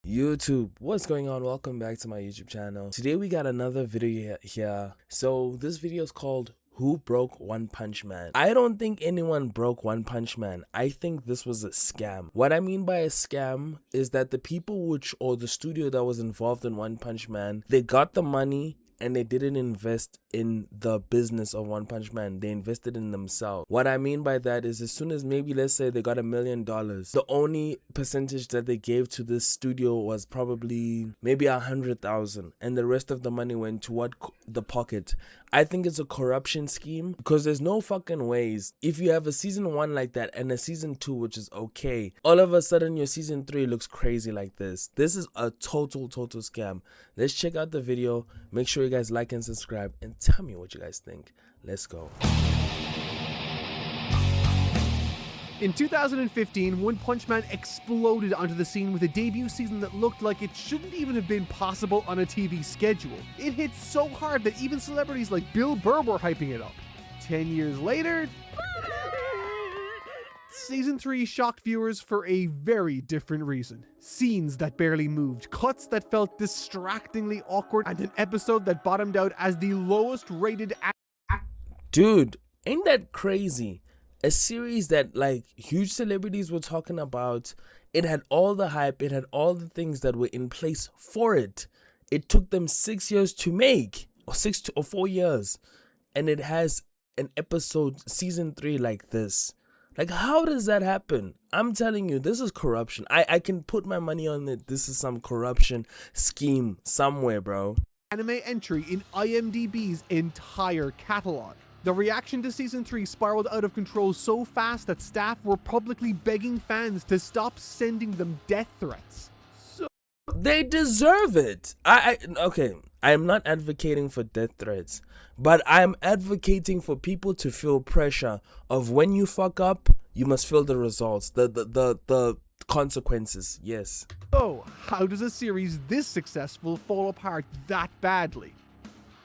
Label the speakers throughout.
Speaker 1: YouTube, what's going on? Welcome back to my YouTube channel. Today we got another video here. So this video is called Who Broke One Punch Man? I don't think anyone broke One Punch Man. I think this was a scam. What I mean by a scam is that the people or the studio that was involved in One Punch Man, they got the money and they didn't invest in the business of One Punch Man. They invested in themselves. What I mean by that is, as soon as maybe, let's say they got $1 million, the only percentage that they gave to this studio was probably maybe 100,000, and the rest of the money went to the pocket. I think it's a corruption scheme, because there's no fucking ways if you have a season 1 like that and a season 2 which is okay, all of a sudden your season 3 looks crazy like this. This is a total scam. Let's check out the video. Make sure you guys like and subscribe and tell me what you guys think. Let's go.
Speaker 2: In 2015, One Punch Man exploded onto the scene with a debut season that looked like it shouldn't even have been possible on a TV schedule. It hit so hard that even celebrities like Bill Burr were hyping it up. 10 years later, Season 3 shocked viewers for a very different reason. Scenes that barely moved, cuts that felt distractingly awkward, and an episode that bottomed out as the lowest rated
Speaker 1: Dude, ain't that crazy? A series that like huge celebrities were talking about. It had all the hype, it had all the things that were in place for it. It took them 6 years to make, or 4 years, and it has an episode, season 3 like this. Like, how does that happen? I'm telling you, this is corruption. I can put my money on it. This is some corruption scheme somewhere, bro.
Speaker 2: Anime entry in IMDb's entire catalog. The reaction to Season 3 spiraled out of control so fast that staff were publicly begging fans to stop sending them death threats.
Speaker 1: They deserve it. Okay, I am not advocating for death threats, but I'm advocating for people to feel pressure of when you fuck up, you must feel the results, the consequences. Yes.
Speaker 2: So, how does a series this successful fall apart that badly?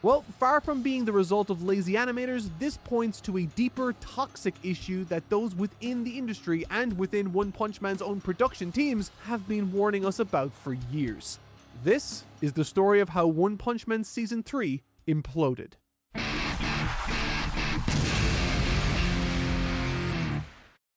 Speaker 2: Well, far from being the result of lazy animators, this points to a deeper, toxic issue that those within the industry and within One Punch Man's own production teams have been warning us about for years. This is the story of how One Punch Man Season 3 imploded.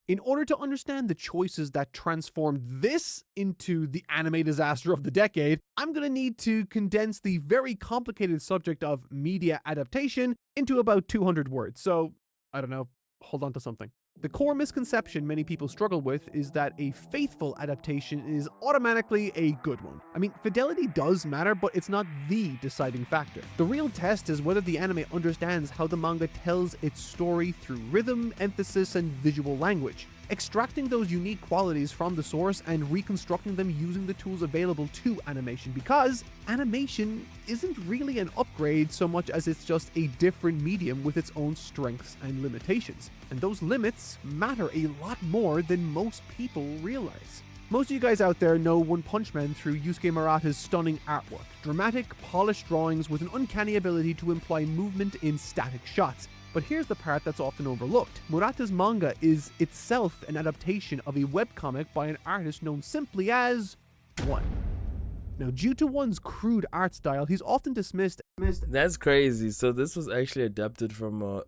Speaker 2: In order to understand the choices that transformed this into the anime disaster of the decade, I'm going to need to condense the very complicated subject of media adaptation into about 200 words. So, I don't know, hold on to something. The core misconception many people struggle with is that a faithful adaptation is automatically a good one. I mean, fidelity does matter, but it's not the deciding factor. The real test is whether the anime understands how the manga tells its story through rhythm, emphasis, and visual language. Extracting those unique qualities from the source and reconstructing them using the tools available to animation, because animation isn't really an upgrade so much as it's just a different medium with its own strengths and limitations. And those limits matter a lot more than most people realize. Most of you guys out there know One Punch Man through Yusuke Murata's stunning artwork, dramatic, polished drawings with an uncanny ability to imply movement in static shots. But here's the part that's often overlooked. Murata's manga is itself an adaptation of a webcomic by an artist known simply as One. Now, due to One's crude art style, he's often dismissed.
Speaker 1: That's crazy. So this was actually adapted from a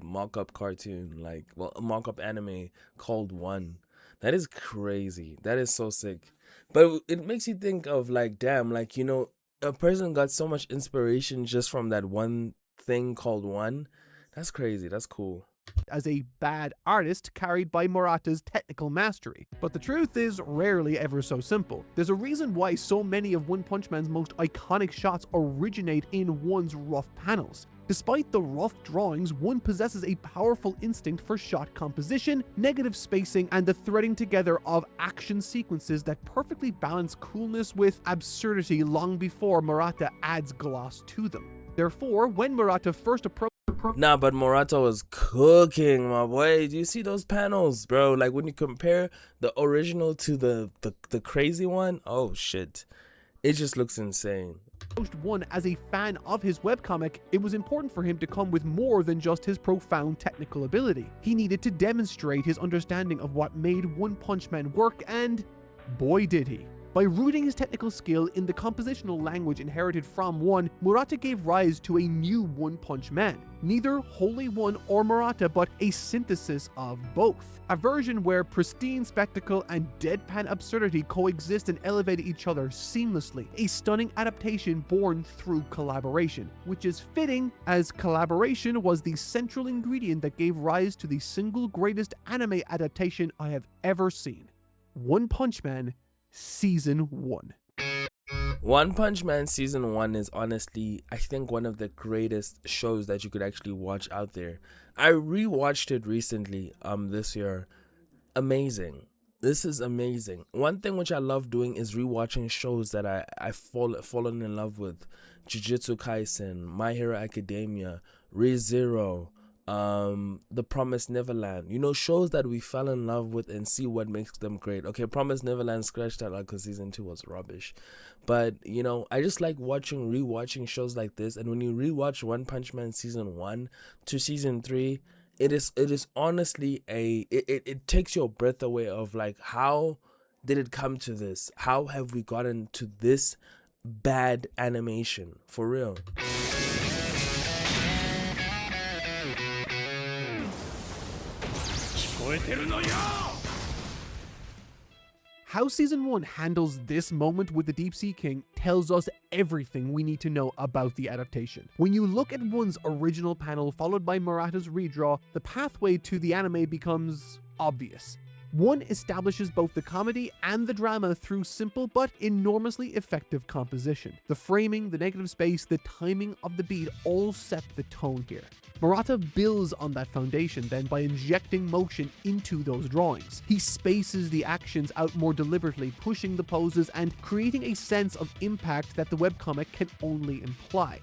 Speaker 1: mock-up cartoon, a mock-up anime called One. That is crazy. That is so sick. But it makes you think of damn, a person got so much inspiration just from that one thing called One. That's crazy. That's cool.
Speaker 2: As a bad artist carried by Murata's technical mastery. But the truth is rarely ever so simple. There's a reason why so many of One Punch Man's most iconic shots originate in One's rough panels. Despite the rough drawings, One possesses a powerful instinct for shot composition, negative spacing, and the threading together of action sequences that perfectly balance coolness with absurdity long before Murata adds gloss to them. Therefore, when Murata first approached...
Speaker 1: Nah, but Murata was cooking, my boy. Do you see those panels, bro? Like, when you compare the original to the crazy one, oh shit. It just looks insane.
Speaker 2: One as a fan of his webcomic, it was important for him to come with more than just his profound technical ability. He needed to demonstrate his understanding of what made One Punch Man work, and Boy did he. By rooting his technical skill in the compositional language inherited from One, Murata gave rise to a new One Punch Man. Neither wholly One or Murata, but a synthesis of both. A version where pristine spectacle and deadpan absurdity coexist and elevate each other seamlessly. A stunning adaptation born through collaboration, which is fitting as collaboration was the central ingredient that gave rise to the single greatest anime adaptation I have ever seen. One Punch Man Season 1.
Speaker 1: One Punch Man Season 1 is honestly, I think, one of the greatest shows that you could actually watch out there. I rewatched it recently, this year. Amazing. This is amazing. One thing which I love doing is rewatching shows that I've fallen in love with. Jujutsu Kaisen, My Hero Academia, Re:Zero, The Promised Neverland. You know, shows that we fell in love with and see what makes them great. Okay, Promised Neverland scratched that out because season 2 was rubbish. But, you know, I just like rewatching shows like this. And when you rewatch One Punch Man Season 1 to Season 3, it is honestly it takes your breath away of like, how did it come to this? How have we gotten to this bad animation? For real.
Speaker 2: How Season 1 handles this moment with the Deep Sea King tells us everything we need to know about the adaptation. When you look at One's original panel followed by Murata's redraw, the pathway to the anime becomes obvious. One establishes both the comedy and the drama through simple but enormously effective composition. The framing, the negative space, the timing of the beat all set the tone here. Murata builds on that foundation then by injecting motion into those drawings. He spaces the actions out more deliberately, pushing the poses and creating a sense of impact that the webcomic can only imply.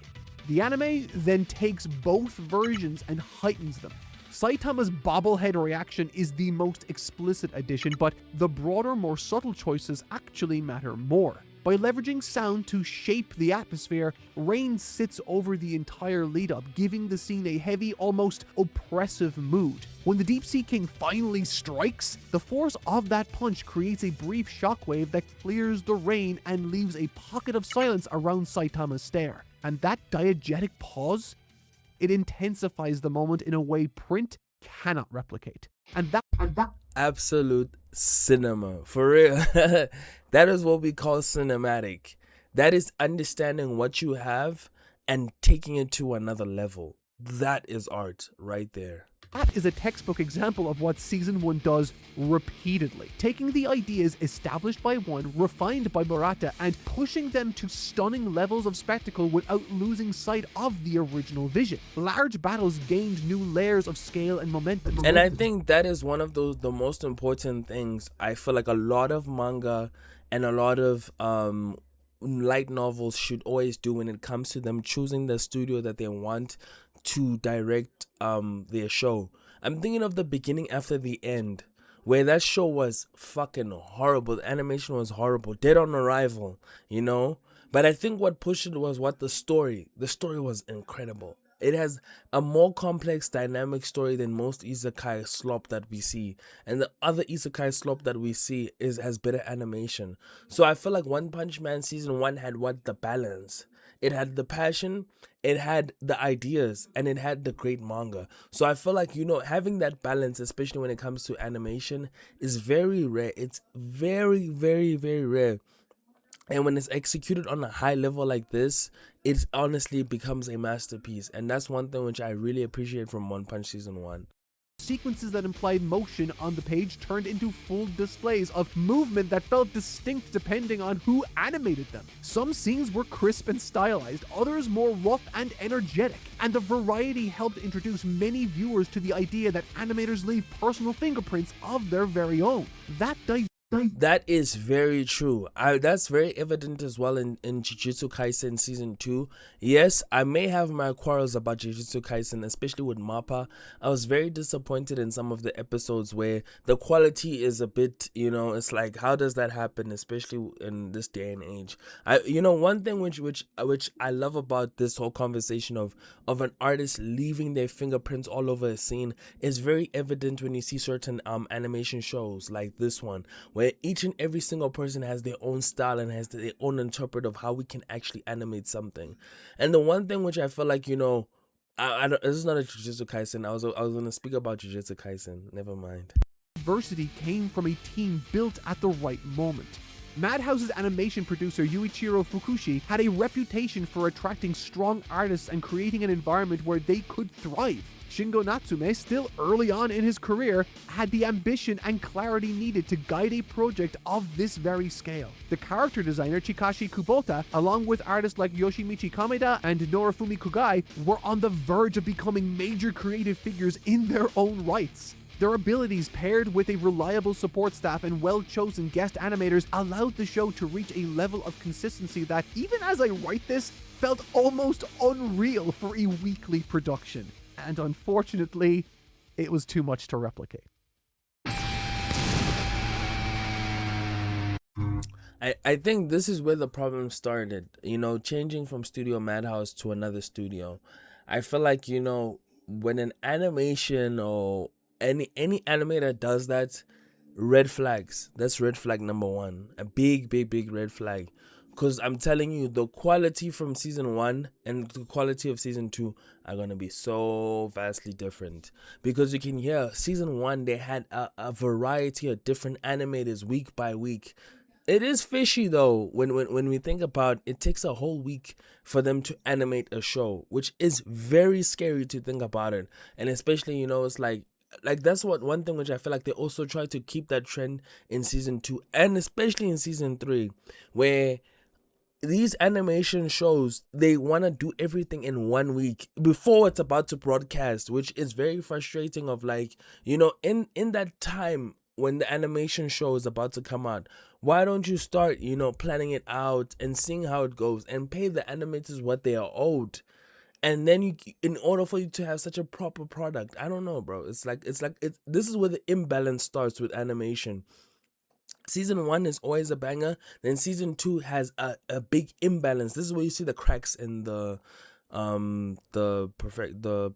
Speaker 2: The anime then takes both versions and heightens them. Saitama's bobblehead reaction is the most explicit addition, but the broader, more subtle choices actually matter more. By leveraging sound to shape the atmosphere, rain sits over the entire lead-up, giving the scene a heavy, almost oppressive mood. When the Deep Sea King finally strikes, the force of that punch creates a brief shockwave that clears the rain and leaves a pocket of silence around Saitama's stare. And that diegetic pause? It intensifies the moment in a way print cannot replicate. And that
Speaker 1: absolute cinema, for real. That is what we call cinematic. That is understanding what you have and taking it to another level. That is art right there.
Speaker 2: That is a textbook example of what Season 1 does repeatedly, taking the ideas established by One, refined by Murata, and pushing them to stunning levels of spectacle without losing sight of the original vision. Large battles gained new layers of scale and momentum.
Speaker 1: And I think that is one of the most important things. I feel like a lot of manga and a lot of light novels should always do when it comes to them choosing the studio that they want to direct their show. I'm thinking of the beginning after the end, where that show was fucking horrible. The animation was horrible, dead on arrival, you know. But I think what pushed it was the story was incredible. It has a more complex, dynamic story than most isekai slop that we see. And the other isekai slop that we see has better animation. So I feel like One Punch Man Season 1 had the balance. It had the passion, it had the ideas, and it had the great manga. So I feel like, you know, having that balance, especially when it comes to animation, is very rare. It's very, very, very rare. And when it's executed on a high level like this, it honestly becomes a masterpiece. And that's one thing which I really appreciate from One Punch Season 1.
Speaker 2: Sequences that implied motion on the page turned into full displays of movement that felt distinct depending on who animated them. Some scenes were crisp and stylized, others more rough and energetic, and the variety helped introduce many viewers to the idea that animators leave personal fingerprints of their very own. That
Speaker 1: is very true. That's very evident as well in Jujutsu Kaisen Season 2. Yes, I may have my quarrels about Jujutsu Kaisen, especially with MAPPA. I was very disappointed in some of the episodes where the quality is a bit, you know, it's like, how does that happen, especially in this day and age? One thing which I love about this whole conversation of an artist leaving their fingerprints all over a scene is very evident when you see certain animation shows like this one, where each and every single person has their own style and has their own interpret of how we can actually animate something. And the one thing which I feel like, this is not a Jujutsu Kaisen. I was gonna speak about Jujutsu Kaisen. Never mind.
Speaker 2: Diversity came from a team built at the right moment. Madhouse's animation producer Yuichiro Fukushi had a reputation for attracting strong artists and creating an environment where they could thrive. Shingo Natsume, still early on in his career, had the ambition and clarity needed to guide a project of this very scale. The character designer Chikashi Kubota, along with artists like Yoshimichi Kameda and Norifumi Kugai, were on the verge of becoming major creative figures in their own rights. Their abilities, paired with a reliable support staff and well-chosen guest animators, allowed the show to reach a level of consistency that, even as I write this, felt almost unreal for a weekly production. And unfortunately, it was too much to replicate.
Speaker 1: I think this is where the problem started, changing from Studio Madhouse to another studio. I feel like, when an animation or any animator does that, red flags. That's red flag number one. A big red flag. Because I'm telling you, the quality from season 1 and the quality of season 2 are going to be so vastly different. Because you can hear season 1, they had a variety of different animators week by week. It is fishy though, when we think about it, takes a whole week for them to animate a show, which is very scary to think about it. And especially, it's like that's one thing which I feel like they also try to keep that trend in season 2 and especially in season 3, where these animation shows, they want to do everything in 1 week before it's about to broadcast, which is very frustrating. Of like, in that time when the animation show is about to come out, why don't you start, planning it out and seeing how it goes and pay the animators what they are owed? And then in order for you to have such a proper product, I don't know, bro. This is where the imbalance starts with animation. Season 1 is always a banger, then season 2 has a big imbalance. This is where you see the cracks in the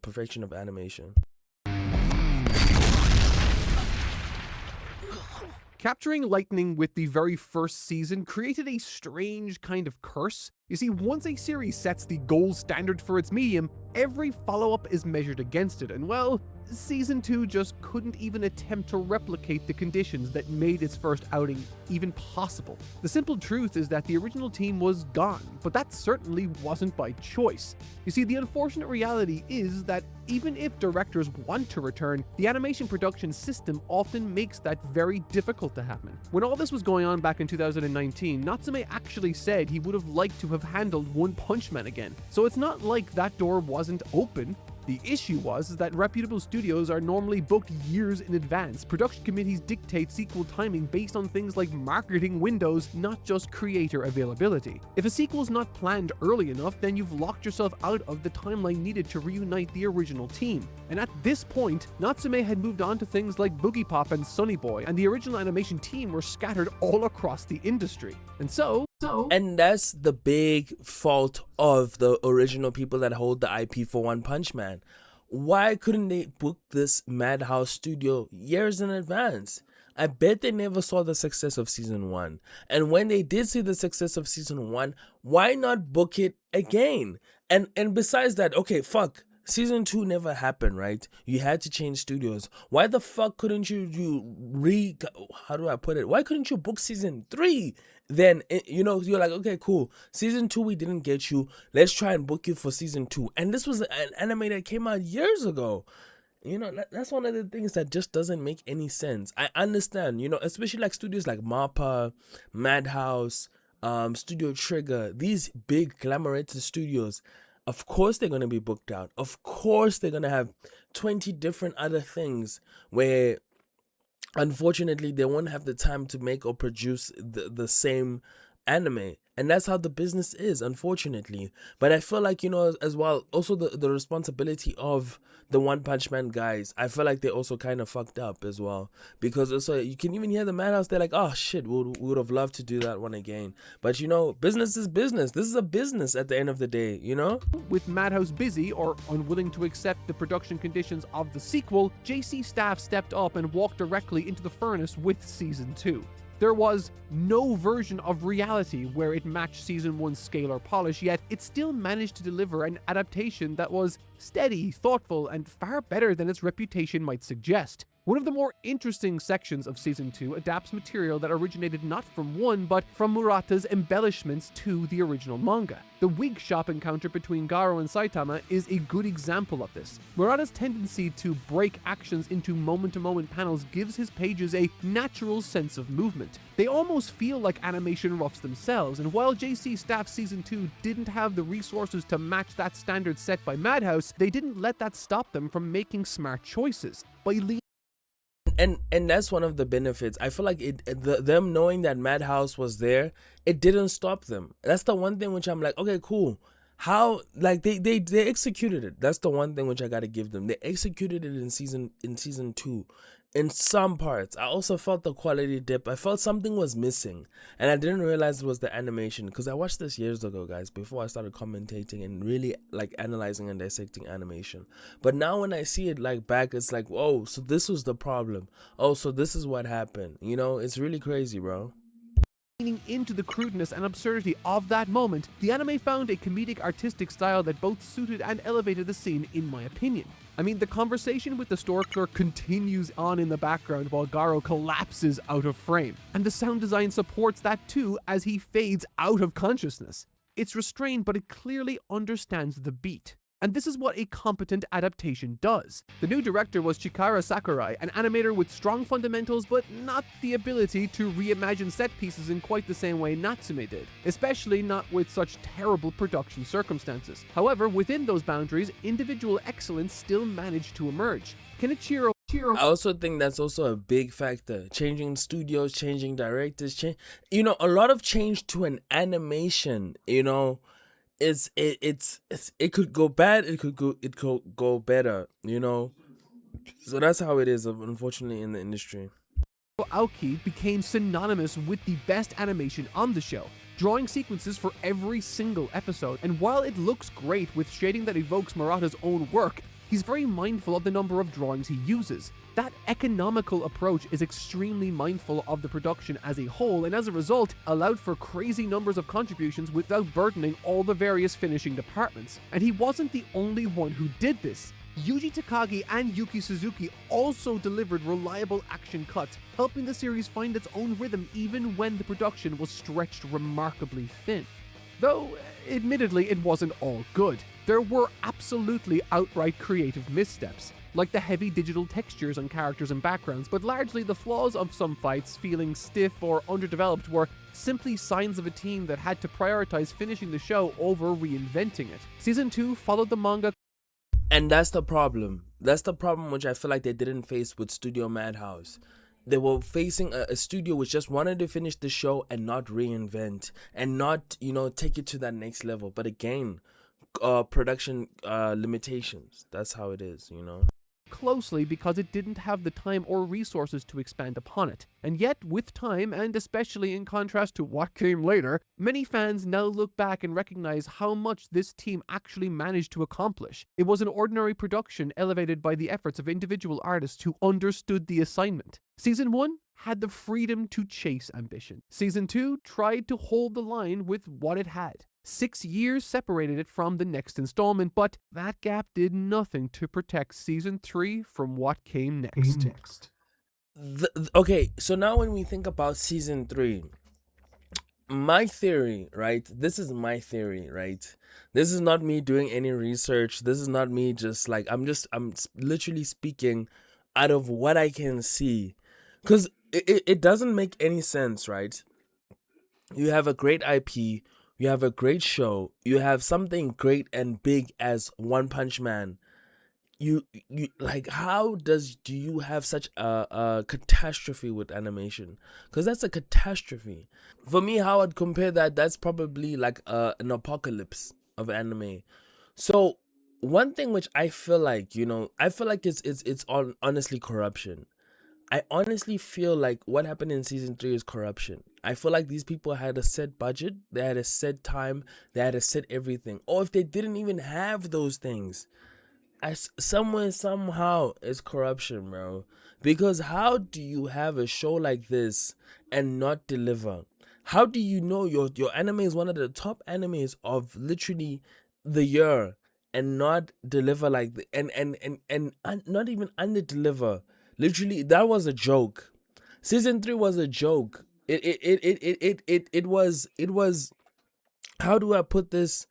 Speaker 1: perfection of animation.
Speaker 2: Capturing lightning with the very first season created a strange kind of curse. You see, once a series sets the gold standard for its medium, every follow-up is measured against it, and well, season 2 just couldn't even attempt to replicate the conditions that made its first outing even possible. The simple truth is that the original team was gone, but that certainly wasn't by choice. You see, the unfortunate reality is that even if directors want to return, the animation production system often makes that very difficult to happen. When all this was going on back in 2019, Natsume actually said he would have liked to have handled One Punch Man again, so it's not like that door wasn't open. The issue was that reputable studios are normally booked years in advance. Production committees dictate sequel timing based on things like marketing windows, not just creator availability. If a sequel's not planned early enough, then you've locked yourself out of the timeline needed to reunite the original team. And at this point, Natsume had moved on to things like Boogie Pop and Sunny Boy, and the original animation team were scattered all across the industry.
Speaker 1: And that's the big fault of the original people that hold the IP for One Punch Man. Why couldn't they book this Madhouse studio years in advance? I bet they never saw the success of season 1. And when they did see the success of season 1, why not book it again? And besides that, okay, fuck. Season 2 never happened, right? You had to change studios. Why the fuck couldn't how do I put it? Why couldn't you book season 3? Then, you're like, okay, cool. Season 2, we didn't get you. Let's try and book you for season 2. And this was an anime that came out years ago. That's one of the things that just doesn't make any sense. I understand, especially like studios like MAPPA, Madhouse, Studio Trigger, these big glamourated studios. Of course they're going to be booked out. Of course they're going to have 20 different other things where unfortunately they won't have the time to make or produce the same anime. And that's how the business is, unfortunately. But I feel like, as well, also the responsibility of the One Punch Man guys, I feel like they also kind of fucked up as well. Because also, you can even hear the Madhouse, they're like, oh shit, we would have loved to do that one again. But business is business. This is a business at the end of the day,
Speaker 2: With Madhouse busy or unwilling to accept the production conditions of the sequel, JC staff stepped up and walked directly into the furnace with season 2. There was no version of reality where it matched season 1's scale or polish, yet it still managed to deliver an adaptation that was steady, thoughtful, and far better than its reputation might suggest. One of the more interesting sections of Season 2 adapts material that originated not from one, but from Murata's embellishments to the original manga. The wig shop encounter between Garo and Saitama is a good example of this. Murata's tendency to break actions into moment-to-moment panels gives his pages a natural sense of movement. They almost feel like animation roughs themselves, and while JC Staff's Season 2 didn't have the resources to match that standard set by Madhouse, they didn't let that stop them from making smart choices. By
Speaker 1: and that's one of the benefits. I feel like them knowing that Madhouse was there, it didn't stop them. That's the one thing which I'm like, okay, cool. How, like, they executed it. That's the one thing which I gotta give them. They executed it in season 2 in some parts. I also felt the quality dip. I felt something was missing, and I didn't realize it was the animation, because I watched this years ago, guys, before I started commentating and really like analyzing and dissecting animation. But now when I see it like back, it's like, whoa, so this was the problem. Oh, so this is what happened. You know, it's really crazy, bro.
Speaker 2: Leaning into the crudeness and absurdity of that moment, the anime found a comedic artistic style that both suited and elevated the scene, in my opinion. I mean, the conversation with the store clerk continues on in the background while Garo collapses out of frame, and the sound design supports that too as he fades out of consciousness. It's restrained, but it clearly understands the beat. And this is what a competent adaptation does. The new director was Chikara Sakurai, an animator with strong fundamentals but not the ability to reimagine set pieces in quite the same way Natsume did, especially not with such terrible production circumstances. However, within those boundaries, individual excellence still managed to emerge. Kenichiro
Speaker 1: I also think that's also a big factor. Changing studios, changing directors, a lot of change to an animation, it could go bad, it could go better, so that's how it is, unfortunately, in the industry.
Speaker 2: Aoki became synonymous with the best animation on the show, drawing sequences for every single episode. And while it looks great with shading that evokes Murata's own work, he's very mindful of the number of drawings he uses. That economical approach is extremely mindful of the production as a whole, and as a result, allowed for crazy numbers of contributions without burdening all the various finishing departments. And he wasn't the only one who did this. Yuji Takagi and Yuki Suzuki also delivered reliable action cuts, helping the series find its own rhythm even when the production was stretched remarkably thin. Though, admittedly, it wasn't all good. There were absolutely outright creative missteps, like the heavy digital textures on characters and backgrounds, but largely the flaws of some fights feeling stiff or underdeveloped were simply signs of a team that had to prioritize finishing the show over reinventing it. Season 2 followed the manga.
Speaker 1: And that's the problem. That's the problem which I feel like they didn't face with Studio Madhouse. They were facing a studio which just wanted to finish the show and not reinvent and not, take it to that next level. But again, production limitations. That's how it is,
Speaker 2: Closely because it didn't have the time or resources to expand upon it. And yet, with time, and especially in contrast to what came later, many fans now look back and recognize how much this team actually managed to accomplish. It was an ordinary production elevated by the efforts of individual artists who understood the assignment. Season 1 had the freedom to chase ambition. Season 2 tried to hold the line with what it had. 6 years separated it from the next installment, but that gap did nothing to protect Season 3 from what came next.
Speaker 1: Okay, so now when we think about Season 3, my theory, right? This is my theory, right? This is not me doing any research. This is not me just like, I'm literally speaking out of what I can see. Because it doesn't make any sense, right? You have a great IP, you have a great show, you have something great and big as One Punch Man. You like, how do you have such a catastrophe with animation? Because that's a catastrophe. For me, how I'd compare that's probably like an apocalypse of anime. So one thing which I feel like, it's honestly corruption. I honestly feel like what happened in Season 3 is corruption. I feel like these people had a set budget, they had a set time, they had a set everything. Or if they didn't even have those things, somewhere, somehow, it's corruption, bro. Because how do you have a show like this and not deliver? How do you know your anime is one of the top animes of literally the year and not deliver like not even under deliver? Literally, that was a joke. Season 3 was a joke. It was how do I put this?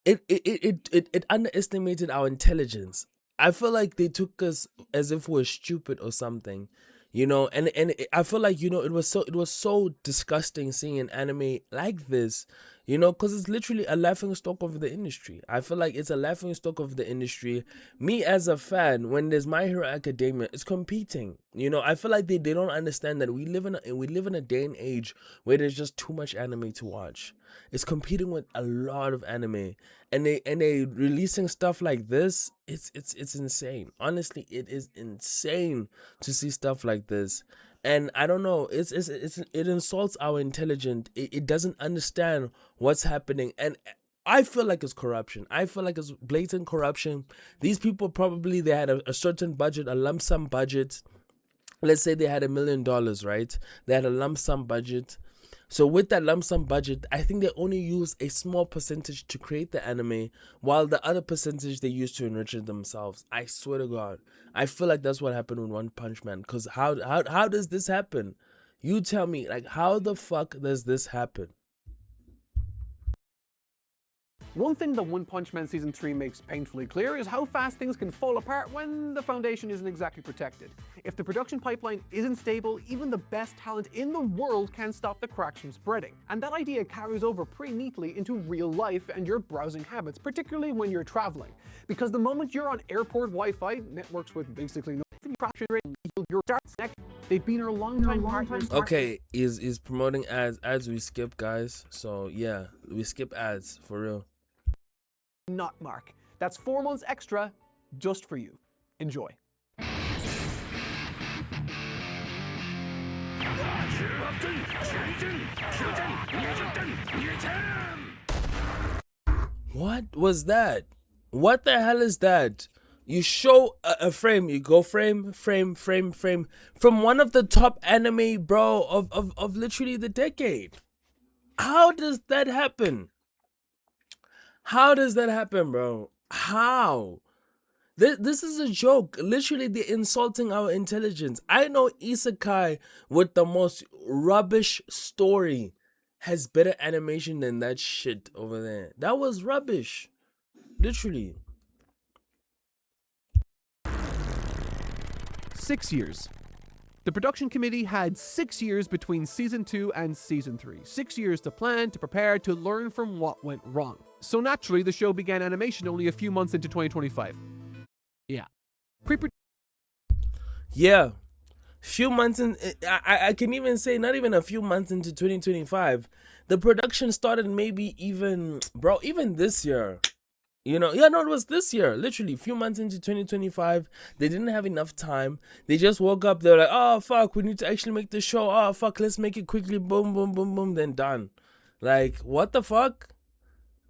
Speaker 1: It underestimated our intelligence. I feel like they took us as if we're stupid or something, I feel like it was so disgusting seeing an anime like this, because it's literally a laughing stock of the industry. I feel like it's a laughing stock of the industry. Me as a fan, when there's My Hero Academia, it's competing. I feel like they don't understand that we live in a day and age where there's just too much anime to watch. It's competing with a lot of anime, and they releasing stuff like this. It's insane. Honestly, it is insane to see stuff like this. And I don't know, it insults our intelligence. It doesn't understand what's happening, and I feel like it's corruption. I feel like it's blatant corruption. These people probably, they had a certain budget, a lump sum budget. Let's say they had $1 million, right? They had a lump sum budget. So with that lump sum budget, I think they only use a small percentage to create the anime, while the other percentage they use to enrich it themselves. I swear to God, I feel like that's what happened with One Punch Man. Cause how does this happen? You tell me, like, how the fuck does this happen?
Speaker 2: One thing that One Punch Man Season 3 makes painfully clear is how fast things can fall apart when the foundation isn't exactly protected. If the production pipeline isn't stable, even the best talent in the world can't stop the cracks from spreading. And that idea carries over pretty neatly into real life and your browsing habits, particularly when you're traveling. Because the moment you're on airport Wi-Fi, networks with basically no crashing rate, your starts next. They've been our longtime partners.
Speaker 1: Okay, is promoting ads we skip, guys. So yeah, we skip ads for real.
Speaker 2: Not Mark. That's 4 months extra just for you. Enjoy.
Speaker 1: What was that? What the hell is that? You show a frame, you go frame from one of the top anime, bro, of literally the decade. How does that happen? How does that happen, bro? How? This is a joke. Literally, they're insulting our intelligence. I know Isekai with the most rubbish story has better animation than that shit over there. That was rubbish. Literally.
Speaker 2: 6 years. The production committee had 6 years between Season 2 and Season 3. 6 years to plan, to prepare, to learn from what went wrong. So naturally, the show began animation only a few months into 2025. Yeah.
Speaker 1: Yeah. Few months in, I can even say not even a few months into 2025. The production started maybe even, bro, even this year. Yeah, no, it was this year. Literally, a few months into 2025. They didn't have enough time. They just woke up. They were like, oh, fuck, we need to actually make the show. Oh, fuck, let's make it quickly. Boom, boom, boom, boom. Then done. Like, what the fuck?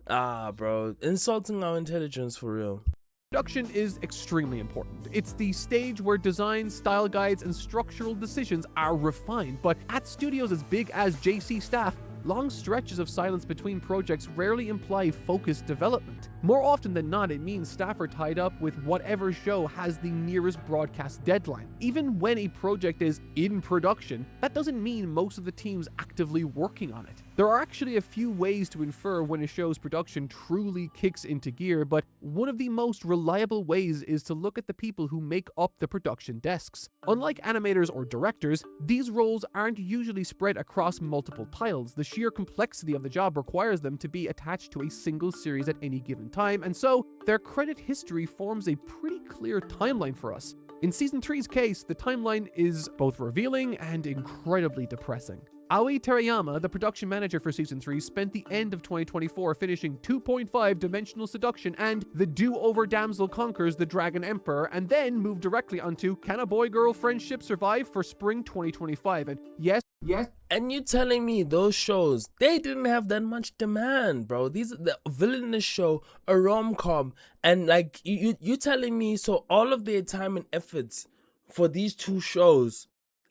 Speaker 1: Bro, insulting our intelligence for real.
Speaker 2: Production is extremely important. It's the stage where design, style guides, and structural decisions are refined. But at studios as big as JC Staff, long stretches of silence between projects rarely imply focused development. More often than not, it means staff are tied up with whatever show has the nearest broadcast deadline. Even when a project is in production, that doesn't mean most of the team's actively working on it. There are actually a few ways to infer when a show's production truly kicks into gear, but one of the most reliable ways is to look at the people who make up the production desks. Unlike animators or directors, these roles aren't usually spread across multiple titles. The sheer complexity of the job requires them to be attached to a single series at any given time, and so their credit history forms a pretty clear timeline for us. In Season 3's case, the timeline is both revealing and incredibly depressing. Aoi Terayama, the production manager for Season 3, spent the end of 2024 finishing 2.5 Dimensional Seduction and The Do-Over Damsel Conquers the Dragon Emperor, and then moved directly onto Can a Boy-Girl Friendship Survive for spring 2025. And yes, Yes.
Speaker 1: And you telling me those shows, they didn't have that much demand, bro. These are the villainous show, a rom-com, and like you telling me, so all of their time and efforts for these two shows,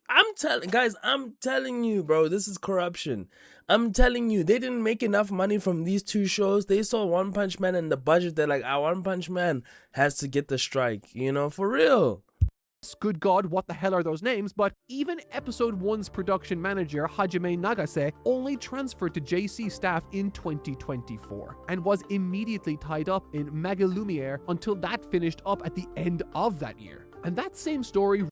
Speaker 1: I'm telling you, bro, this is corruption. I'm telling you, they didn't make enough money from these two shows. They saw One Punch Man and the budget, they're like, One Punch Man has to get the strike, for real.
Speaker 2: Good God, what the hell are those names? But even episode 1's production manager, Hajime Nagase, only transferred to JC staff in 2024 and was immediately tied up in Magalumiere until that finished up at the end of that year. And that same story.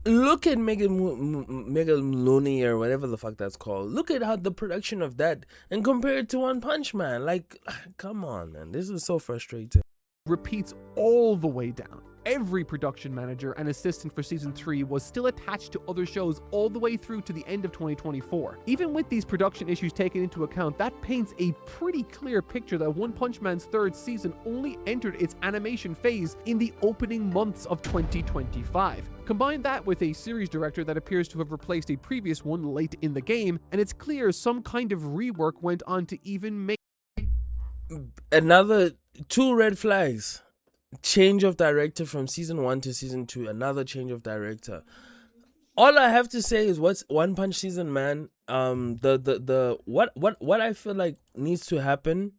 Speaker 1: Look at Mega Looney or whatever the fuck that's called. Look at how the production of that and compare it to One Punch Man. Like, come on, man. This is so frustrating.
Speaker 2: Repeats all the way down. Every production manager and assistant for season 3 was still attached to other shows all the way through to the end of 2024. Even with these production issues taken into account, that paints a pretty clear picture that One Punch Man's 3rd season only entered its animation phase in the opening months of 2025. Combine that with a series director that appears to have replaced a previous one late in the game, and it's clear some kind of rework went on to even make
Speaker 1: another 2 red flags. Change of director from season 1 to season 2, another change of director. All I have to say is, what's One Punch season, man? What I feel like needs to happen,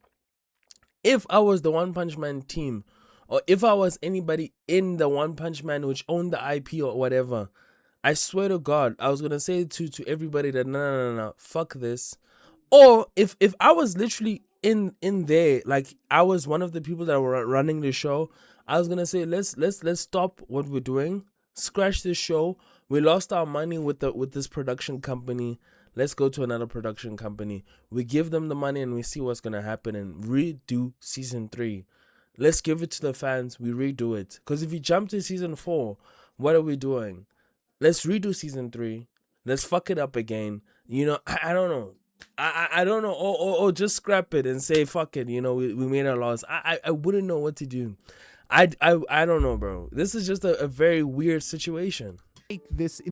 Speaker 1: if I was the One Punch Man team, or if I was anybody in the One Punch Man which owned the IP or whatever, I swear to God, I was gonna say to everybody that no, fuck this. Or if I was literally in there, like I was one of the people that were running the show, I was gonna say, let's stop what we're doing, scratch this show. We lost our money with this production company. Let's go to another production company. We give them the money and we see what's gonna happen and redo season 3. Let's give it to the fans. We redo it. Because if you jump to season 4, what are we doing? Let's redo season 3. Let's fuck it up again. I don't know. I don't know, or just scrap it and say fuck it. We made our loss. I wouldn't know what to do. I don't know, bro. This is just a very weird situation.
Speaker 2: Make this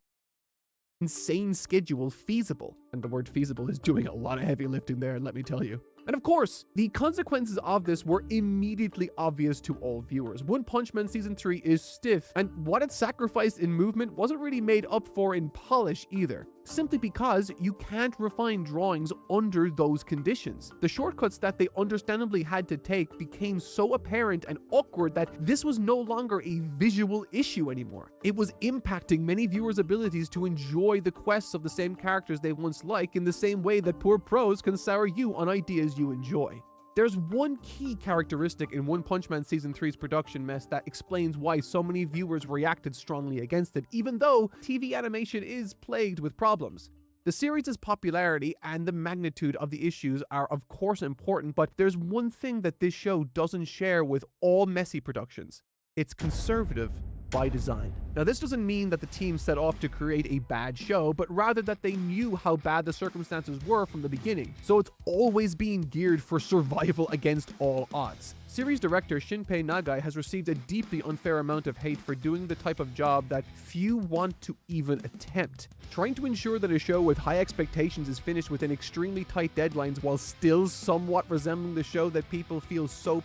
Speaker 2: insane schedule feasible, and the word feasible is doing a lot of heavy lifting there, let me tell you. And of course, the consequences of this were immediately obvious to all viewers. One Punch Man Season 3 is stiff, and what it sacrificed in movement wasn't really made up for in polish either, simply because you can't refine drawings under those conditions. The shortcuts that they understandably had to take became so apparent and awkward that this was no longer a visual issue anymore. It was impacting many viewers' abilities to enjoy the quests of the same characters they once liked, in the same way that poor pros can sour you on ideas you enjoy. There's one key characteristic in One Punch Man Season 3's production mess that explains why so many viewers reacted strongly against it, even though TV animation is plagued with problems. The series' popularity and the magnitude of the issues are of course important, but there's one thing that this show doesn't share with all messy productions. It's conservative by design. Now, this doesn't mean that the team set off to create a bad show, but rather that they knew how bad the circumstances were from the beginning, so it's always being geared for survival against all odds. Series director Shinpei Nagai has received a deeply unfair amount of hate for doing the type of job that few want to even attempt. Trying to ensure that a show with high expectations is finished within extremely tight deadlines while still somewhat resembling the show that people feel so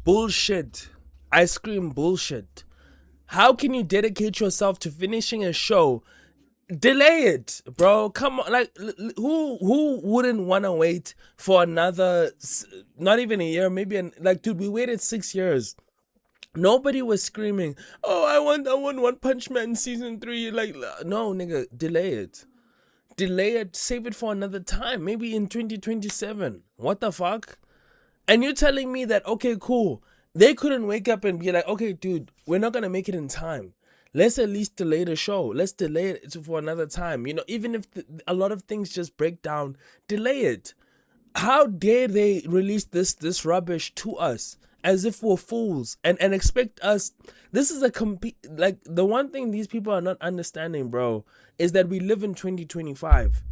Speaker 1: bullshit. I scream bullshit. How can you dedicate yourself to finishing a show? Delay it, bro. Come on, like who wouldn't want to wait for another, not even a year, maybe dude, we waited 6 years. Nobody was screaming, "Oh, I want One Punch Man season 3." Like, no, nigga, delay it. Delay it, save it for another time, maybe in 2027. What the fuck? And you're telling me that, okay, cool, they couldn't wake up and be like, okay, dude, we're not gonna make it in time. Let's at least delay the show. Let's delay it for another time. Even if a lot of things just break down, delay it. How dare they release this rubbish to us as if we're fools and expect us? This is the one thing these people are not understanding, bro, is that we live in 2025.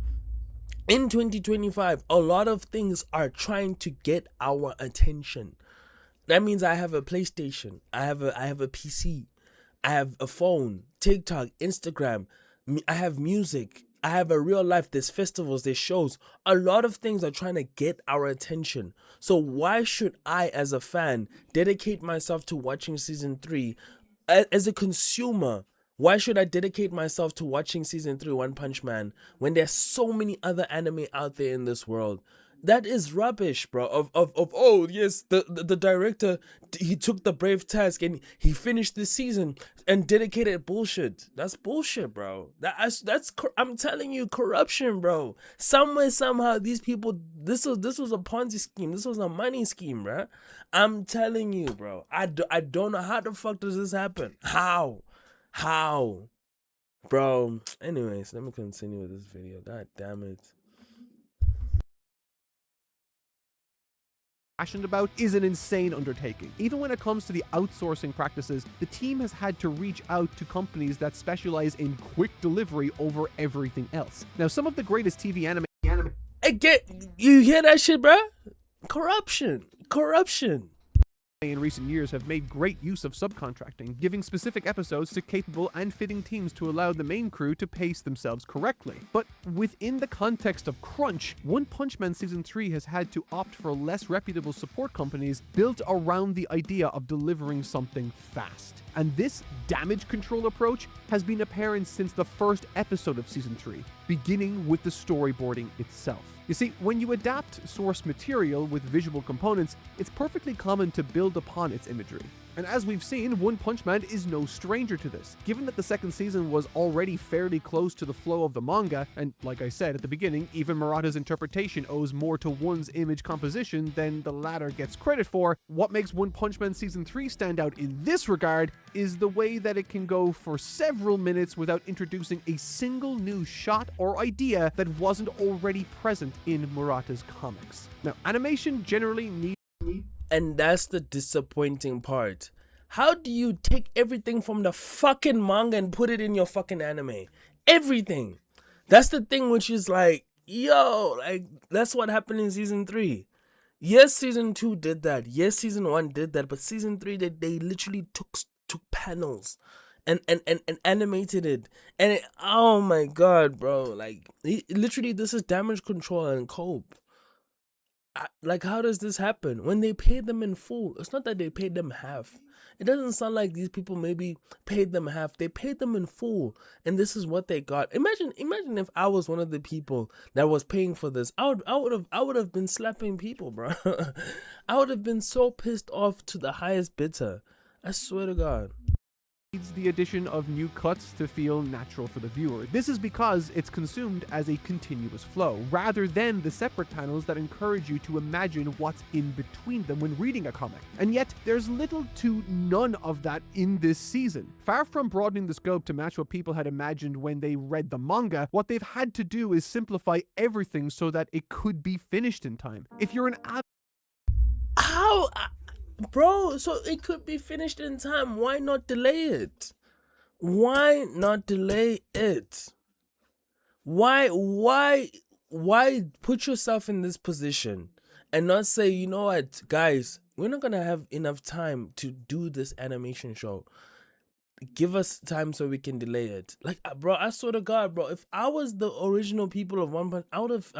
Speaker 1: In 2025, a lot of things are trying to get our attention. That means I have a PlayStation, I have a PC, I have a phone, TikTok, Instagram, I have music. I have a real life. There's festivals, there's shows. A lot of things are trying to get our attention. So why should I, as a fan, dedicate myself to watching season 3? As a consumer, why should I dedicate myself to watching season 3 One Punch Man when there's so many other anime out there in this world? That is rubbish, bro. Oh yes, the director, he took the brave task and he finished this season and dedicated bullshit. That's bullshit, bro. I'm telling you, corruption, bro. Somewhere, somehow, these people, this was a Ponzi scheme. This was a money scheme, bro. I'm telling you, bro. I don't know how the fuck does this happen. How, bro? Anyways, let me continue with this video. God damn it.
Speaker 2: Passionate about is an insane undertaking. Even when it comes to the outsourcing practices, the team has had to reach out to companies that specialize in quick delivery over everything else. Now, some of the greatest TV anime.
Speaker 1: You hear that shit, bro? Corruption.
Speaker 2: In recent years have made great use of subcontracting, giving specific episodes to capable and fitting teams to allow the main crew to pace themselves correctly. But within the context of crunch, One Punch Man Season 3 has had to opt for less reputable support companies built around the idea of delivering something fast. And this damage control approach has been apparent since the first episode of Season 3, beginning with the storyboarding itself. You see, when you adapt source material with visual components, it's perfectly common to build upon its imagery. And as we've seen, One Punch Man is no stranger to this. Given that the second season was already fairly close to the flow of the manga, and like I said at the beginning, even Murata's interpretation owes more to one's image composition than the latter gets credit for, what makes One Punch Man Season 3 stand out in this regard is the way that it can go for several minutes without introducing a single new shot or idea that wasn't already present in Murata's comics. Now, animation generally needs.
Speaker 1: And that's the disappointing part. How do you take everything from the fucking manga and put it in your fucking anime? Everything. That's the thing, which is like, yo, like, that's what happened in season 3. Yes, season 2 did that. Yes, season 1 did that. But season 3, they literally took panels and animated it. And it, oh my god, bro. Like, literally, this is damage control and cope. Like, how does this happen when they paid them in full? It's not that they paid them half. It doesn't sound like these people maybe paid them half. They paid them in full, and this is what they got. Imagine if I was one of the people that was paying for this. I would have been slapping people, bro. I would have been so pissed off to the highest bidder. I swear to God.
Speaker 2: Needs the addition of new cuts to feel natural for the viewer. This is because it's consumed as a continuous flow, rather than the separate panels that encourage you to imagine what's in between them when reading a comic. And yet, there's little to none of that in this season. Far from broadening the scope to match what people had imagined when they read the manga, what they've had to do is simplify everything so that it could be finished in time. If you're an
Speaker 1: How? Bro, so it could be finished in time. Why not delay it? Why not delay it? Why put yourself in this position and not say, you know what, guys, we're not gonna have enough time to do this animation show. Give us time so we can delay it. Like, bro, I swear to God, bro, if I was the original people of One Punch, I would have,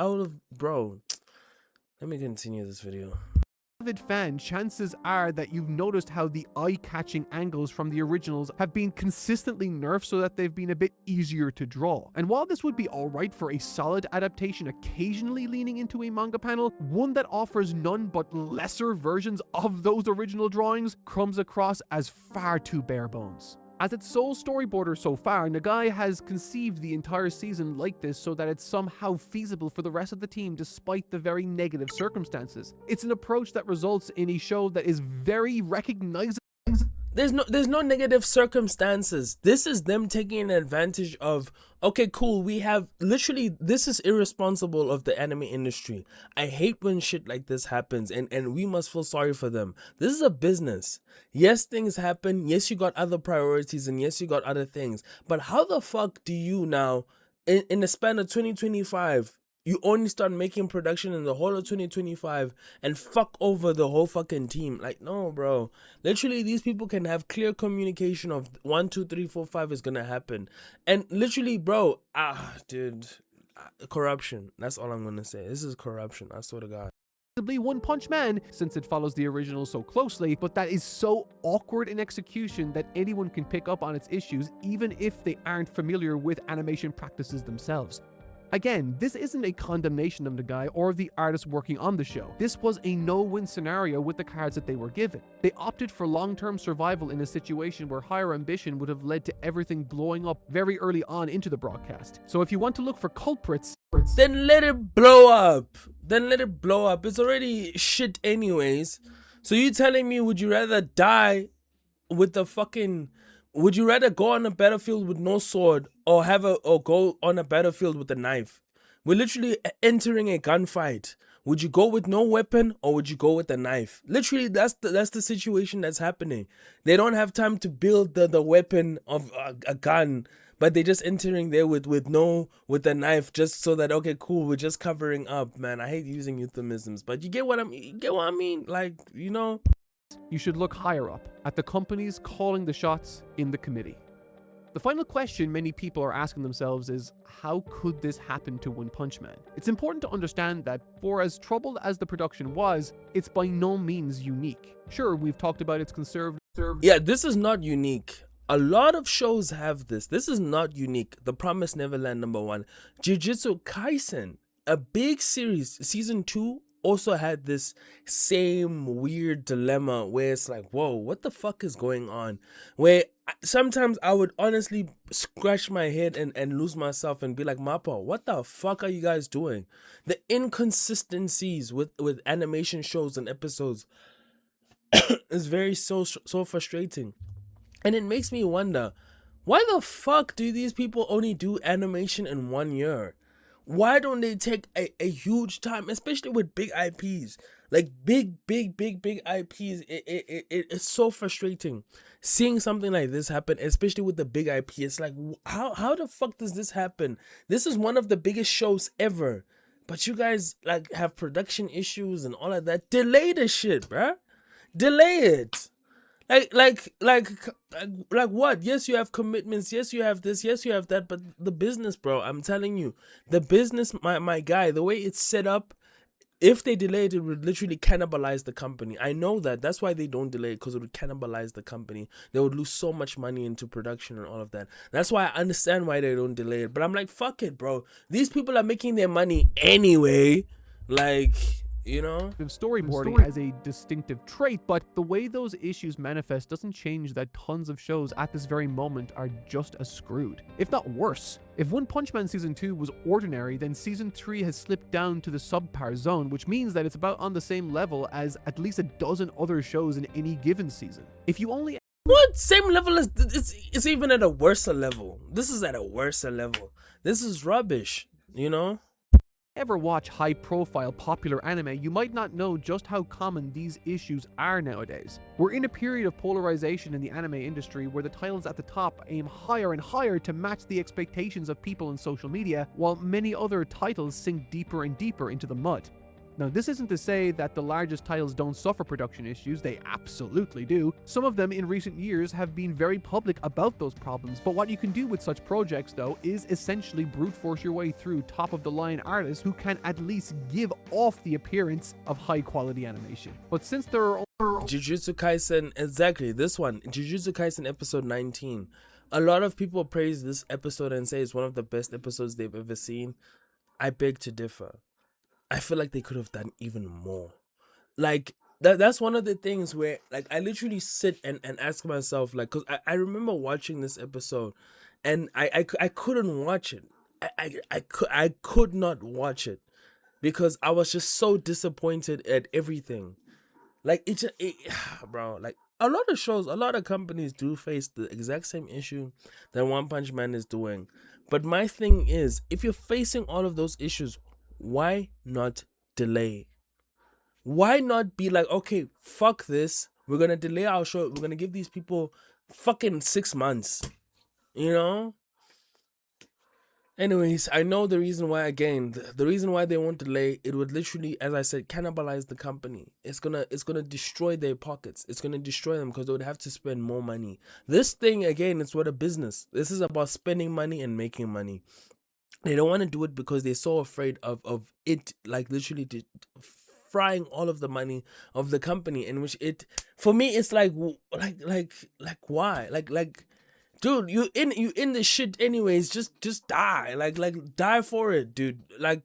Speaker 1: bro. Let me continue this video.
Speaker 2: Avid fan, chances are that you've noticed how the eye-catching angles from the originals have been consistently nerfed so that they've been a bit easier to draw. And while this would be alright for a solid adaptation occasionally leaning into a manga panel, one that offers none but lesser versions of those original drawings comes across as far too bare bones. As its sole storyboarder so far, Nagai has conceived the entire season like this so that it's somehow feasible for the rest of the team despite the very negative circumstances. It's an approach that results in a show that is very recognizable.
Speaker 1: There's no negative circumstances. This is them taking advantage of, okay, cool, we have literally, this is irresponsible of the anime industry. I hate when shit like this happens, and we must feel sorry for them. This is a business. Yes, things happen. Yes, you got other priorities, and yes, you got other things. But how the fuck do you now, in the span of 2025, you only start making production in the whole of 2025 and fuck over the whole fucking team. Like, no, bro. Literally, these people can have clear communication of 1, 2, 3, 4, 5 is gonna happen. And literally, bro, dude, corruption. That's all I'm gonna say. This is corruption. I swear to God.
Speaker 2: One Punch Man, since it follows the original so closely, but that is so awkward in execution that anyone can pick up on its issues, even if they aren't familiar with animation practices themselves. Again, this isn't a condemnation of the guy or of the artists working on the show. This was a no-win scenario with the cards that they were given. They opted for long-term survival in a situation where higher ambition would have led to everything blowing up very early on into the broadcast. So if you want to look for culprits,
Speaker 1: then let it blow up. Then let it blow up. It's already shit anyways. So you telling me, would you rather die with the fucking... Would you rather go on a battlefield with no sword or go on a battlefield with a knife? We're literally entering a gunfight. Would you go with no weapon or would you go with a knife? Literally, that's the situation that's happening. They don't have time to build the weapon of a gun, but they're just entering there with a knife just so that, okay, cool, we're just covering up, man. I hate using euphemisms, but you get what I mean. You get what I mean? Like, you know.
Speaker 2: You should look higher up, at the companies calling the shots in the committee. The final question many people are asking themselves is, how could this happen to One Punch Man? It's important to understand that, for as troubled as the production was, it's by no means unique. Sure, we've talked about its conservative...
Speaker 1: Yeah, this is not unique. A lot of shows have this. This is not unique. The Promised Neverland #1. Jujutsu Kaisen, a big series, season 2, also had this same weird dilemma where it's like, whoa, what the fuck is going on? Where sometimes I would honestly scratch my head and lose myself and be like, Mappa, what the fuck are you guys doing? The inconsistencies with animation shows and episodes is very so frustrating. And it makes me wonder, why the fuck do these people only do animation in 1 year? Why don't they take a huge time, especially with big IPs, like big IPs? It's so frustrating seeing something like this happen, especially with the big IP. It's like, how the fuck does this happen? This is one of the biggest shows ever, but you guys like have production issues and all of that. Delay the shit, bruh. Delay it. Like what? Yes, you have commitments. Yes, you have this. Yes, you have that. But the business, bro, I'm telling you, the business, my guy, the way it's set up, if they delay it, it would literally cannibalize the company. I know that. That's why they don't delay it, because it would cannibalize the company. They would lose so much money into production and all of that. That's why I understand why they don't delay it. But I'm like, fuck it, bro. These people are making their money anyway. Like, you know,
Speaker 2: storyboarding as a distinctive trait, but the way those issues manifest doesn't change that tons of shows at this very moment are just as screwed, if not worse. If One Punch Man Season 2 was ordinary, then Season 3 has slipped down to the subpar zone, which means that it's about on the same level as at least a dozen other shows in any given season. If you only...
Speaker 1: What? Same level as... It's even at a worse level. This is at a worse level. This is rubbish, you know?
Speaker 2: Ever watch high-profile popular anime, you might not know just how common these issues are nowadays. We're in a period of polarization in the anime industry where the titles at the top aim higher and higher to match the expectations of people in social media, while many other titles sink deeper and deeper into the mud. Now, this isn't to say that the largest titles don't suffer production issues, they absolutely do. Some of them in recent years have been very public about those problems, but what you can do with such projects, though, is essentially brute force your way through top-of-the-line artists who can at least give off the appearance of high-quality animation. But since there are...
Speaker 1: Jujutsu Kaisen, exactly, this one, Jujutsu Kaisen episode 19. A lot of people praise this episode and say it's one of the best episodes they've ever seen. I beg to differ. I feel like they could have done even more. Like, that's one of the things where, like, I literally sit and ask myself, like, because I remember watching this episode and I couldn't watch it. I could not watch it because I was just so disappointed at everything. Like, bro, like, a lot of shows, a lot of companies do face the exact same issue that One Punch Man is doing. But my thing is, if you're facing all of those issues, why not delay? Why not be like, okay, fuck this. We're going to delay our show. We're going to give these people fucking 6 months. You know? Anyways, I know the reason why. Again, the reason why they won't delay, it would literally, as I said, cannibalize the company. It's gonna destroy their pockets. It's gonna destroy them because they would have to spend more money. This thing, again, it's what a business. This is about spending money and making money. They don't want to do it because they're so afraid of it, like literally frying all of the money of the company. In which it, for me, it's like why, dude, you in the shit anyways. Just die, like die for it, dude. Like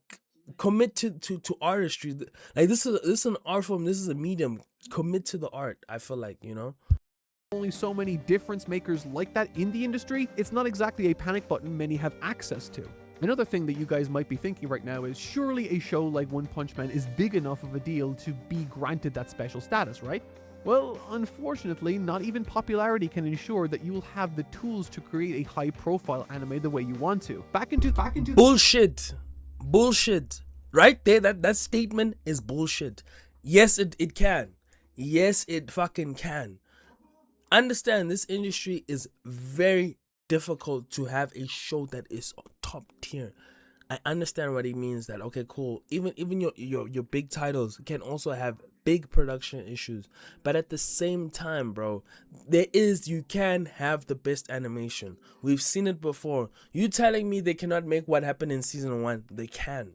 Speaker 1: commit to artistry. Like this is an art form. This is a medium. Commit to the art. I feel like, you know.
Speaker 2: Only so many difference makers like that in the industry, it's not exactly a panic button many have access to. Another thing that you guys might be thinking right now is surely a show like One Punch Man is big enough of a deal to be granted that special status, right? Well, unfortunately, not even popularity can ensure that you will have the tools to create a high-profile anime the way you want to. Back into
Speaker 1: bullshit. Right there, that statement is bullshit. Yes, it can. Yes, it fucking can. Understand, this industry is very difficult to have a show that is top tier. I understand what it means that, okay, cool. Even your big titles can also have big production issues. But at the same time, bro, you can have the best animation. We've seen it before. You telling me they cannot make what happened in season 1? They can.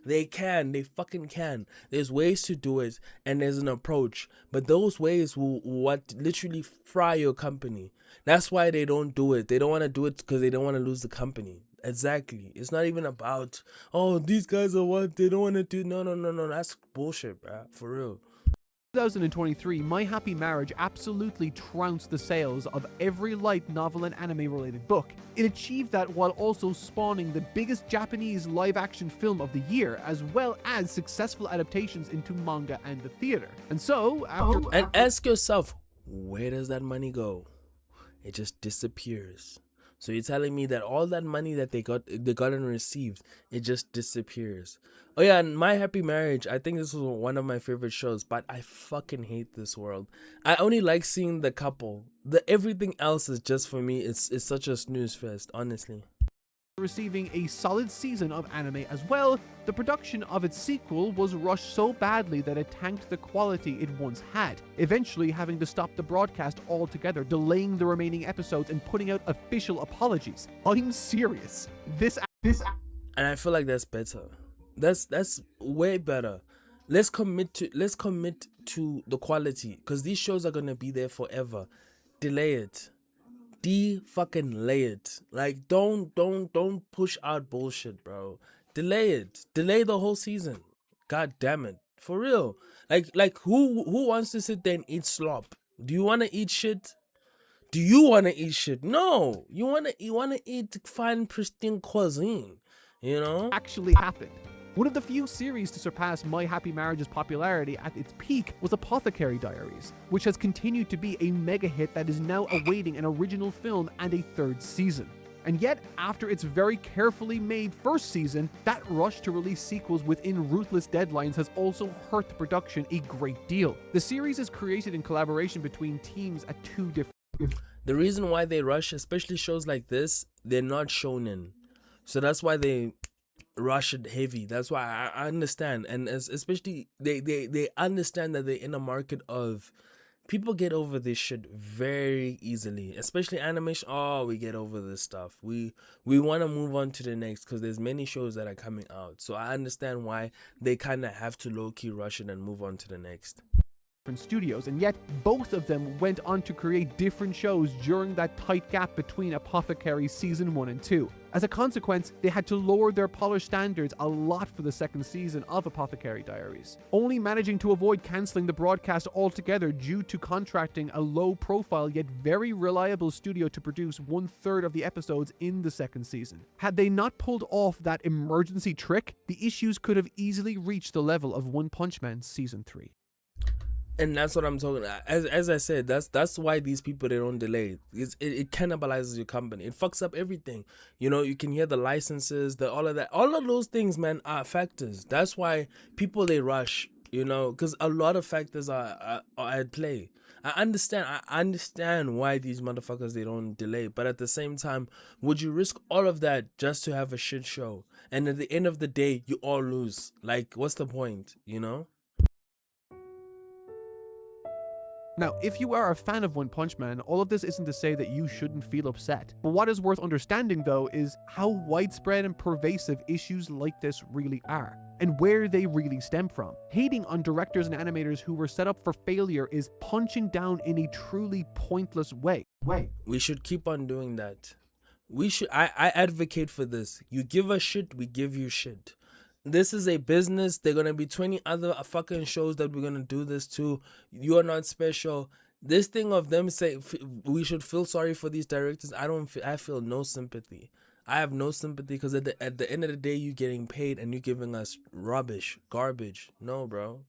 Speaker 1: They fucking can. There's ways to do it, and there's an approach. But those ways will what literally fry your company. That's why they don't do it. They don't want to do it because they don't want to lose the company. Exactly. It's not even about, oh, these guys are what they don't want to do. No. That's bullshit, bro. For real.
Speaker 2: 2023, My Happy Marriage absolutely trounced the sales of every light novel and anime related book. It achieved that while also spawning the biggest Japanese live action film of the year, as well as successful adaptations into manga and the theater. And so,
Speaker 1: and ask yourself, where does that money go? It just disappears. So you're telling me that all that money that they got and received, it just disappears. Oh yeah, and My Happy Marriage, I think this was one of my favorite shows, but I fucking hate this world. I only like seeing the couple. Everything else is just, for me, it's such a snooze fest, honestly.
Speaker 2: Receiving a solid season of anime as well, the production of its sequel was rushed so badly that it tanked the quality it once had, eventually having to stop the broadcast altogether, delaying the remaining episodes and putting out official apologies. I'm serious. This
Speaker 1: And I feel like that's better. That's way better. Let's commit to the quality, because these shows are gonna be there forever. Delay it. Fucking lay it. Like don't push out bullshit, bro. Delay it. Delay the whole season. God damn it. For real. Like who wants to sit there and eat slop? Do you want to eat shit? Do you want to eat shit? No. You want to eat fine pristine cuisine, you know?
Speaker 2: Actually happened. One of the few series to surpass My Happy Marriage's popularity at its peak was Apothecary Diaries, which has continued to be a mega hit that is now awaiting an original film and a third season. And yet, after its very carefully made first season, that rush to release sequels within ruthless deadlines has also hurt the production a great deal. The series is created in collaboration between teams at two different...
Speaker 1: The reason why they rush, especially shows like this, they're not shonen. So that's why they rush it heavy. That's why I understand. And especially they understand that they're in a market of people get over this shit very easily, especially animation. Oh, we get over this stuff. We want to move on to the next because there's many shows that are coming out. So I understand why they kind of have to low-key rush it and move on to the next.
Speaker 2: Studios, and yet both of them went on to create different shows during that tight gap between Apothecary season 1 and 2. As a consequence, they had to lower their polished standards a lot for the second season of Apothecary Diaries, only managing to avoid cancelling the broadcast altogether due to contracting a low-profile yet very reliable studio to produce 1/3 of the episodes in the second season. Had they not pulled off that emergency trick, the issues could have easily reached the level of One Punch Man season 3.
Speaker 1: And that's what I'm talking about. As I said, that's why these people, they don't delay. It cannibalizes your company. It fucks up everything. You know, you can hear the licenses, all of that. All of those things, man, are factors. That's why people, they rush. you know, because a lot of factors are at play. I understand why these motherfuckers they don't delay, but at the same time, would you risk all of that just to have a shit show? And at the end of the day, you all lose. Like, what's the point, you know?
Speaker 2: Now, if you are a fan of One Punch Man, all of this isn't to say that you shouldn't feel upset. But what is worth understanding, though, is how widespread and pervasive issues like this really are, and where they really stem from. Hating on directors and animators who were set up for failure is punching down in a truly pointless way.
Speaker 1: We should keep on doing that. I advocate for this. You give us shit, we give you shit. This is a business. There gonna be 20 other fucking shows that we're gonna do this to. You're not special. This thing of them saying we should feel sorry for these directors, I feel no sympathy. I have no sympathy because at the end of the day, you're getting paid and you're giving us rubbish, garbage. No, bro.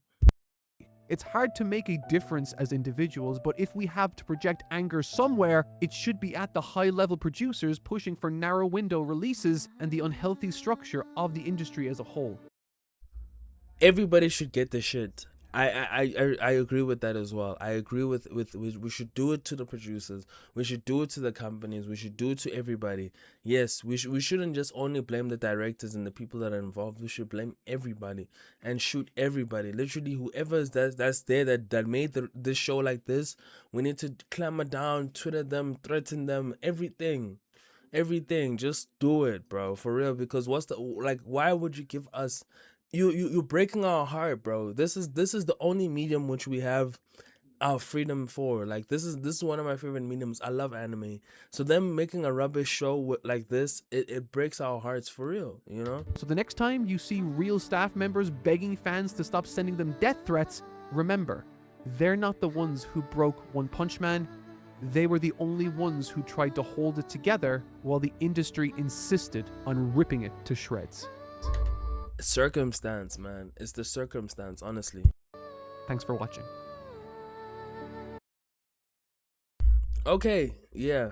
Speaker 2: It's hard to make a difference as individuals, but if we have to project anger somewhere, it should be at the high-level producers pushing for narrow window releases and the unhealthy structure of the industry as a whole.
Speaker 1: Everybody should get the shit. I agree with that as well. I agree with we should do it to the producers. We should do it to the companies. We should do it to everybody. Yes, we shouldn't just only blame the directors and the people that are involved. We should blame everybody and shoot everybody. Literally, whoever is that's there that made this show like this. We need to clamor down, Twitter them, threaten them, everything. Everything, just do it, bro, for real. Because what's the like? Why would you give us? You're breaking our heart, bro. This is the only medium which we have our freedom for. Like this is one of my favorite mediums. I love anime. So them making a rubbish show like this, it breaks our hearts for real, you know?
Speaker 2: So the next time you see real staff members begging fans to stop sending them death threats, remember, they're not the ones who broke One Punch Man. They were the only ones who tried to hold it together while the industry insisted on ripping it to shreds.
Speaker 1: Circumstance, man. It's the circumstance, honestly.
Speaker 2: Thanks for watching.
Speaker 1: Okay, yeah.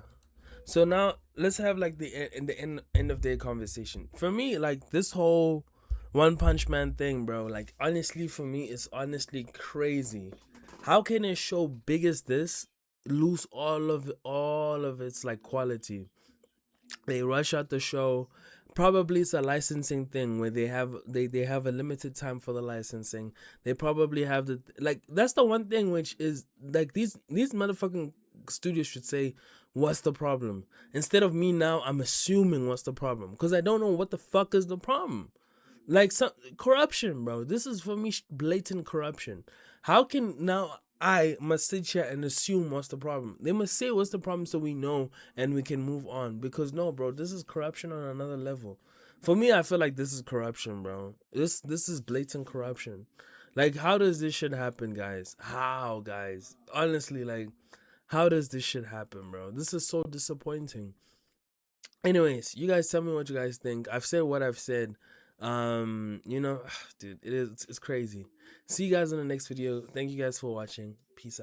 Speaker 1: So now let's have like the end of day conversation. For me, like this whole One Punch Man thing, bro, like honestly for me it's honestly crazy. How can a show big as this lose all of its like quality? They rush out the show. Probably it's a licensing thing where they have a limited time for the licensing. They probably have the like that's the one thing which is like these motherfucking studios should say what's the problem instead of me now I'm assuming what's the problem because I don't know what the fuck is the problem. Like some corruption, bro. This is for me blatant corruption. How can now I must sit here and assume what's the problem? They must say what's the problem so we know and we can move on. Because no, bro, this is corruption on another level. For me, I feel like this is corruption, bro. This is blatant corruption. Like, how does this shit happen, guys? How, guys? Honestly, like, how does this shit happen, bro? This is so disappointing. Anyways, you guys tell me what you guys think. I've said what I've said. You know, dude, it's crazy. See you guys in the next video. Thank you guys for watching. Peace out.